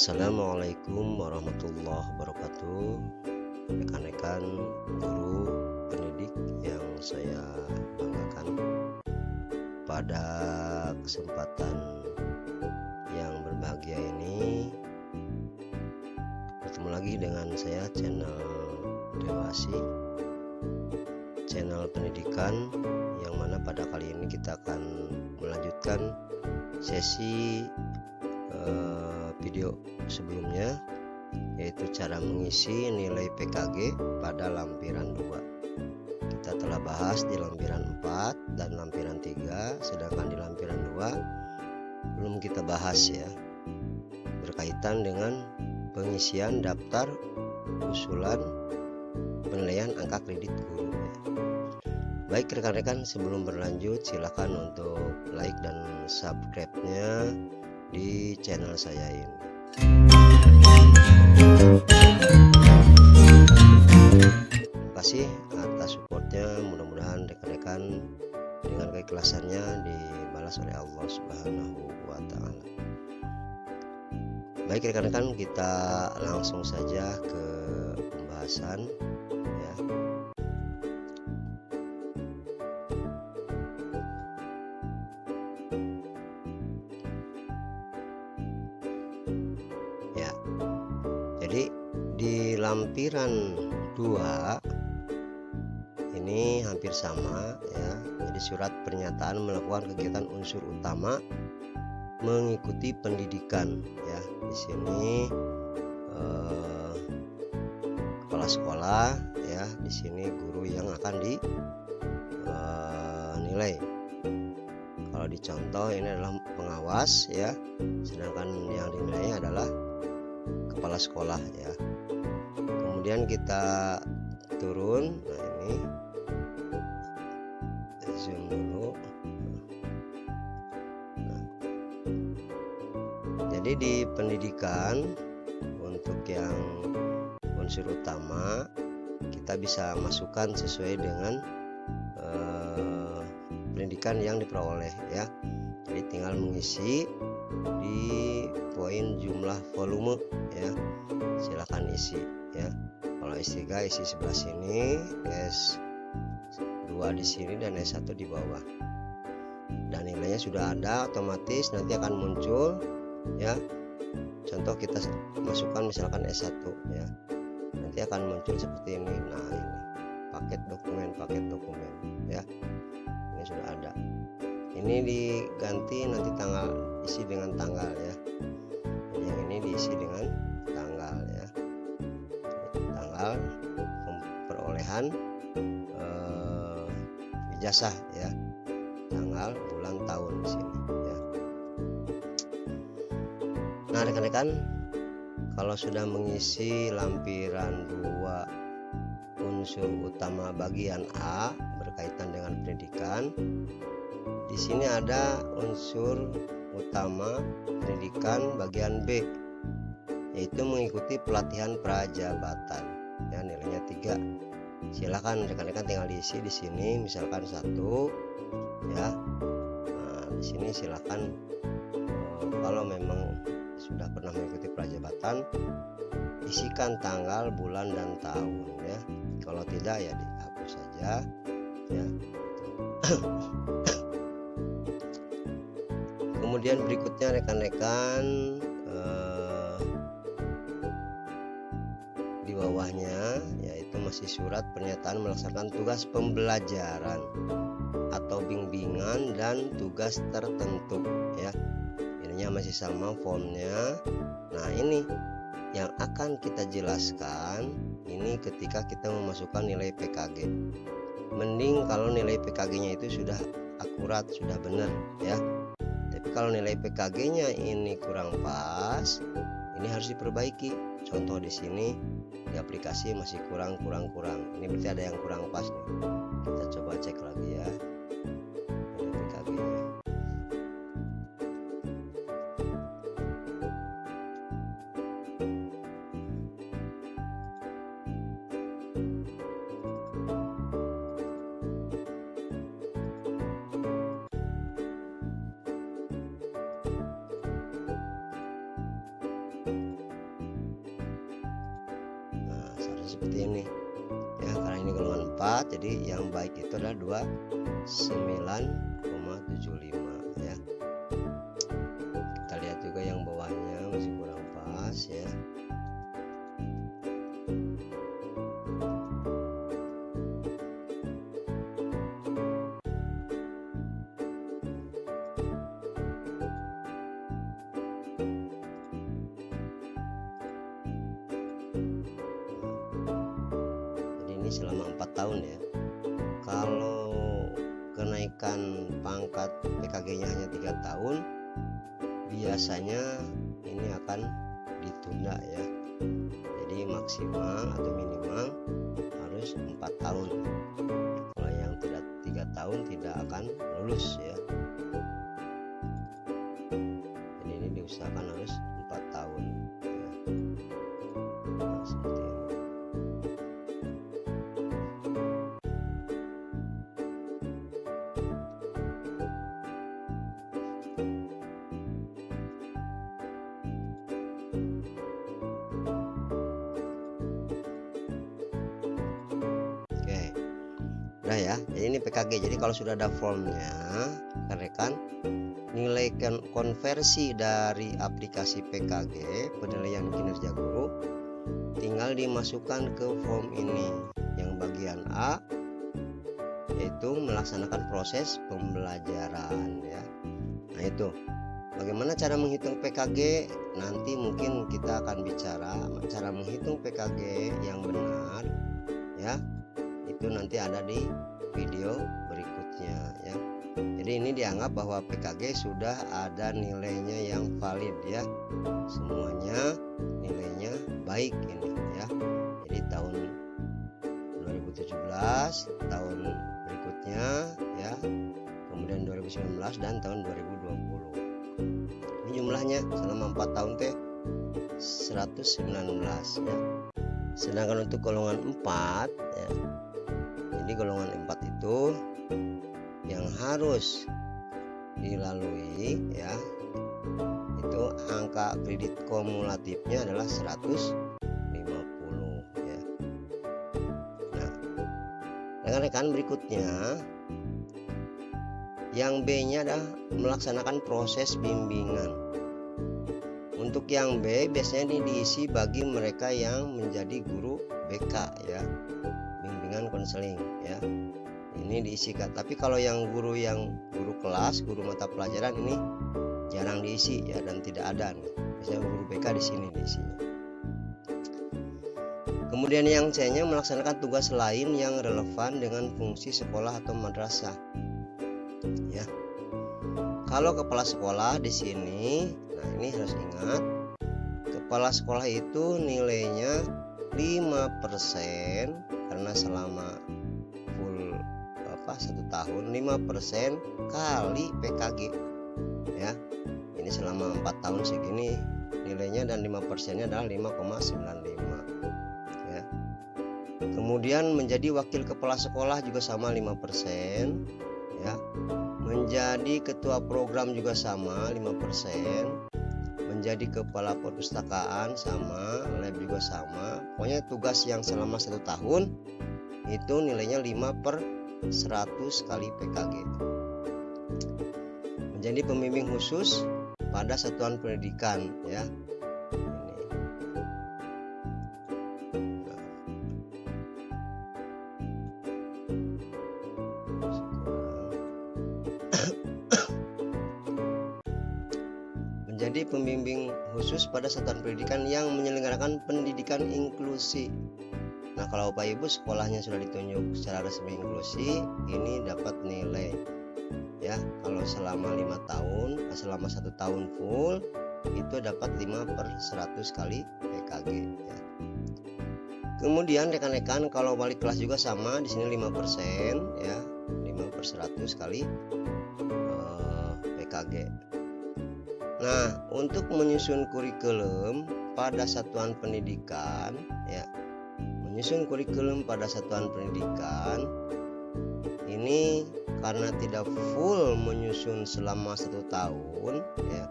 Assalamualaikum warahmatullahi wabarakatuh. Rekan-rekan guru pendidik yang saya banggakan, pada kesempatan yang berbahagia ini bertemu lagi dengan saya, channel Dewasi, channel pendidikan, yang mana pada kali ini kita akan melanjutkan sesi video sebelumnya, yaitu cara mengisi nilai PKG pada lampiran 2. Kita telah bahas di lampiran 4 dan lampiran 3, sedangkan di lampiran 2 belum kita bahas ya, berkaitan dengan pengisian daftar usulan penilaian angka kredit guru ya. Baik rekan-rekan, sebelum berlanjut silakan untuk like dan subscribe-nya di channel saya ini. Terima kasih atas supportnya, mudah-mudahan rekan-rekan dengan keikhlasannya dibalas oleh Allah Subhanahu wa Ta'ala. Baik rekan-rekan, kita langsung saja ke pembahasan ya. Jadi di lampiran 2 ini hampir sama ya. Jadi surat pernyataan melakukan kegiatan unsur utama mengikuti pendidikan ya. Di sini kepala sekolah ya, di sini guru yang akan dinilai. Kalau dicontoh ini adalah pengawas ya, sedangkan yang dinilai adalah kepala sekolah ya. Kemudian kita turun, nah ini zoom dulu. Nah, jadi di pendidikan untuk yang unsur utama kita bisa masukkan sesuai dengan pendidikan yang diperoleh ya. Jadi tinggal mengisi di poin jumlah volume ya, silakan isi ya. Kalau S3 isi sebelah sini, S2 di sini, dan S1 di bawah. Dan nilainya sudah ada, otomatis nanti akan muncul ya. Contoh kita masukkan misalkan S1 ya, nanti akan muncul seperti ini. Nah ini paket dokumen ya, ini sudah ada. Ini diganti nanti tanggal, isi dengan tanggal ya. Yang ini diisi dengan tanggal ya, tanggal perolehan ijazah ya, tanggal, bulan, tahun di sini ya. Nah rekan-rekan, kalau sudah mengisi lampiran 2 unsur utama bagian A berkaitan dengan pendidikan, di sini ada unsur utama pendidikan bagian B, yaitu mengikuti pelatihan prajabatan ya, nilainya 3. Silakan rekan-rekan tinggal diisi di sini, misalkan 1 ya. Nah, di sini silakan kalau memang sudah pernah mengikuti prajabatan, isikan tanggal, bulan, dan tahun ya. Kalau tidak ya dihapus saja ya. Kemudian berikutnya rekan-rekan, di bawahnya yaitu masih surat pernyataan melaksanakan tugas pembelajaran atau bimbingan dan tugas tertentu ya. Ininya masih sama fontnya. Nah ini yang akan kita jelaskan ini ketika kita memasukkan nilai PKG. Mending kalau nilai PKG-nya itu sudah akurat, sudah benar ya. Tapi kalau nilai PKG-nya ini kurang pas, ini harus diperbaiki. Contoh di sini di aplikasi masih kurang. Ini berarti ada yang kurang pas nih. Kita coba cek lagi ya nilai PKG-nya. seperti ini ya, karena ini golongan 4 jadi yang baik itu adalah 29,75 ya. Kita lihat juga yang bawahnya masih kurang pas ya. Ini selama 4 tahun ya. Kalau kenaikan pangkat PKG-nya hanya 3 tahun, biasanya ini akan ditunda ya. Jadi maksimal atau minimal harus 4 tahun. Kalau yang tidak 3 tahun tidak akan lulus ya. Jadi ini diusahakan harus 4 tahun ya. Nah, seperti ini. Udah ya, jadi ini PKG. Jadi kalau sudah ada formnya, rekan-rekan, nilai konversi dari aplikasi PKG penilaian kinerja guru tinggal dimasukkan ke form ini. Yang bagian A yaitu melaksanakan proses pembelajaran ya. Nah itu bagaimana cara menghitung PKG, nanti mungkin kita akan bicara cara menghitung PKG yang benar ya. Itu nanti ada di video berikutnya ya. Jadi ini dianggap bahwa PKG sudah ada nilainya yang valid ya. Semuanya nilainya baik ini ya. Jadi tahun 2017, tahun berikutnya ya, kemudian 2019 dan tahun 2020. Ini jumlahnya selama 4 tahun teh 119 ya. Sedangkan untuk golongan 4 ya, jadi golongan 4 itu yang harus dilalui ya, itu angka kredit kumulatifnya adalah 150 ya. Nah, rekan-rekan berikutnya yang B-nya adalah melaksanakan proses bimbingan. Untuk yang B biasanya diisi bagi mereka yang menjadi guru BK ya, bimbingan konseling ya. Ini diisikan. Tapi kalau yang guru kelas, guru mata pelajaran ini jarang diisi ya, dan tidak ada nih. Biasanya guru BK di sini diisinya. Kemudian yang C-nya melaksanakan tugas lain yang relevan dengan fungsi sekolah atau madrasah. Ya. Kalau kepala sekolah di sini, nah ini harus ingat, kepala sekolah itu nilainya 5% karena selama full 1 tahun 5% kali PKG ya. Ini selama 4 tahun segini nilainya, dan 5%-nya adalah 5,95 ya. Kemudian menjadi wakil kepala sekolah juga sama 5% ya. Menjadi ketua program juga sama 5%. Menjadi kepala perpustakaan sama, lab juga sama. Pokoknya tugas yang selama 1 tahun itu nilainya 5/100 kali PKG. Menjadi pembimbing khusus pada satuan pendidikan ya. Menjadi pembimbing khusus pada satuan pendidikan yang menyelenggarakan pendidikan inklusi. Nah, kalau Bapak Ibu sekolahnya sudah ditunjuk secara resmi inklusi, ini dapat nilai ya. Kalau selama 5 tahun, selama 1 tahun full itu dapat 5/100 kali PKG ya. Kemudian rekan-rekan kalau balik kelas juga sama, di sini 5% ya, 5/100 kali PKG. Nah, untuk menyusun kurikulum pada satuan pendidikan ya, menyusun kurikulum pada satuan pendidikan ini karena tidak full menyusun selama 1 tahun ya.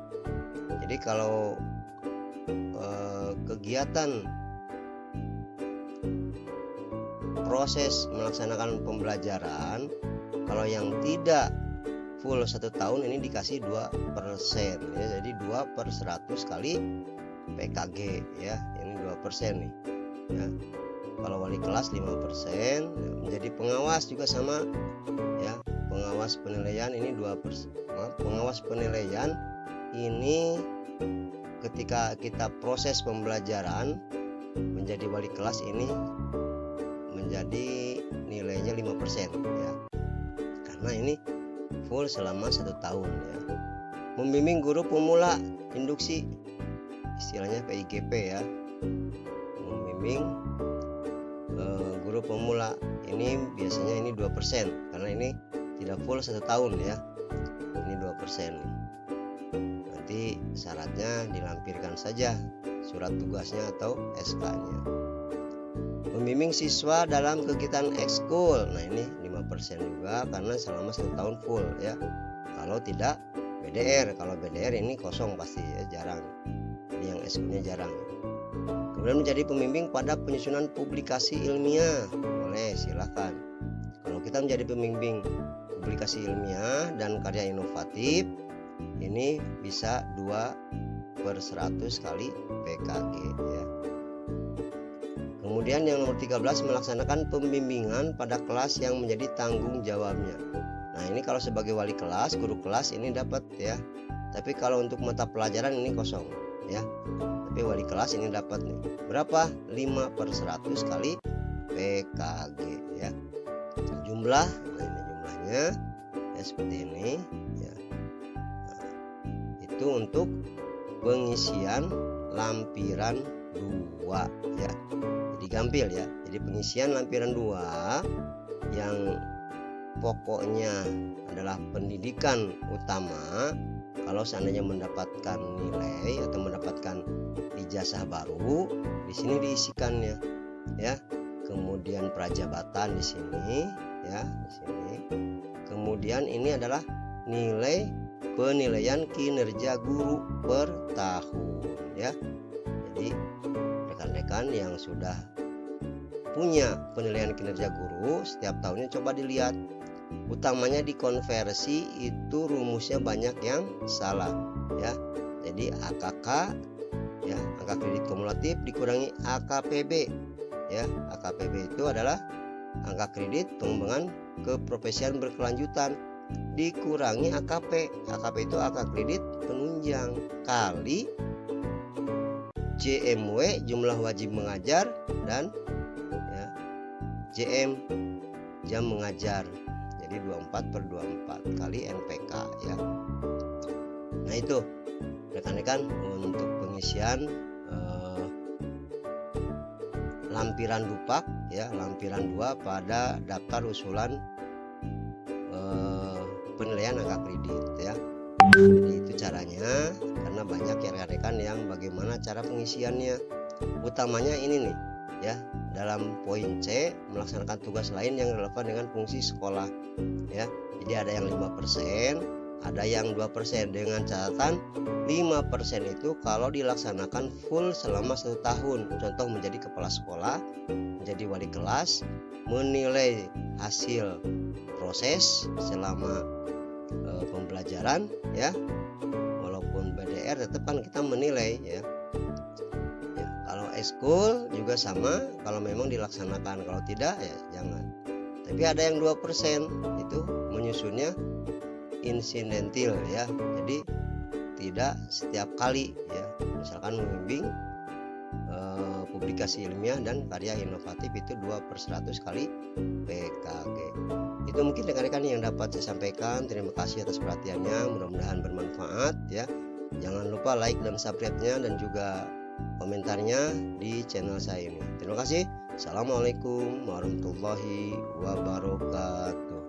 Jadi kalau kegiatan proses melaksanakan pembelajaran, kalau yang tidak full 1 tahun ini dikasih 2% ya, jadi 2/100 kali PKG ya, ini 2% nih ya. Kalau wali kelas 5%, menjadi pengawas juga sama ya, pengawas penilaian ini 2%. Pengawas penilaian ini ketika kita proses pembelajaran menjadi wali kelas ini menjadi nilainya 5% ya, karena ini full selama 1 tahun ya. Membimbing guru pemula induksi, istilahnya PIGP ya, membimbing guru pemula ini biasanya ini 2% karena ini tidak full 1 tahun ya, ini 2%. Nanti syaratnya dilampirkan saja surat tugasnya atau SK-nya. Membimbing siswa dalam kegiatan ekskul, nah ini 5% juga karena selama 1 tahun full ya. Kalau tidak BDR, kalau BDR ini kosong pasti ya, jarang. Jadi yang ekskulnya jarang. Kemudian menjadi pembimbing pada penyusunan publikasi ilmiah, boleh silahkan. Kalau kita menjadi pembimbing publikasi ilmiah dan karya inovatif, ini bisa 2/100 kali PKG ya. Kemudian yang nomor 13, melaksanakan pembimbingan pada kelas yang menjadi tanggung jawabnya. Nah ini kalau sebagai wali kelas, guru kelas ini dapat ya. Tapi kalau untuk mata pelajaran ini kosong ya. Tapi wali kelas ini dapat nih. Berapa? 5/100 kali PKG ya. Jumlah, nah ini jumlahnya ya seperti ini ya. Nah, itu untuk pengisian lampiran 2 ya. Digampil ya. Jadi pengisian lampiran 2 yang pokoknya adalah pendidikan utama, kalau seandainya mendapatkan nilai atau mendapatkan ijazah baru, di sini diisikannya ya. Kemudian prajabatan di sini ya, di sini. Kemudian ini adalah nilai penilaian kinerja guru per tahun ya. Jadi rekan-rekan yang sudah punya penilaian kinerja guru setiap tahunnya coba dilihat, utamanya dikonversi itu rumusnya banyak yang salah ya. Jadi AKK ya, angka kredit kumulatif dikurangi AKPB ya. AKPB itu adalah angka kredit pengembangan keprofesian berkelanjutan dikurangi AKP. AKP itu angka kredit penunjang kali JMW jumlah wajib mengajar dan ya, JM jam mengajar, jadi 24/24 kali NPK ya. Nah itu rekan-rekan untuk pengisian lampiran dupak ya, lampiran 2 pada daftar usulan penilaian angka kredit ya. Jadi itu caranya, karena banyak ya rekan-rekan yang bagaimana cara pengisiannya. Utamanya ini nih ya, dalam poin C, melaksanakan tugas lain yang relevan dengan fungsi sekolah ya. Jadi ada yang 5%, ada yang 2%, dengan catatan 5% itu kalau dilaksanakan full selama 1 tahun. Contoh menjadi kepala sekolah, menjadi wali kelas, menilai hasil proses selama pembelajaran ya. Walaupun BDR tetap kan kita menilai ya. Kalau ekskul juga sama, kalau memang dilaksanakan, kalau tidak ya jangan. Tapi ada yang 2% itu menyusunnya insidentil ya. Jadi tidak setiap kali ya. Misalkan membimbing publikasi ilmiah dan karya inovatif itu 2/100 kali PKG. Itu mungkin rekan-rekan yang dapat saya sampaikan. Terima kasih atas perhatiannya, mudah-mudahan bermanfaat ya. Jangan lupa like dan subscribe-nya dan juga komentarnya di channel saya ini. Terima kasih. Assalamualaikum warahmatullahi wabarakatuh.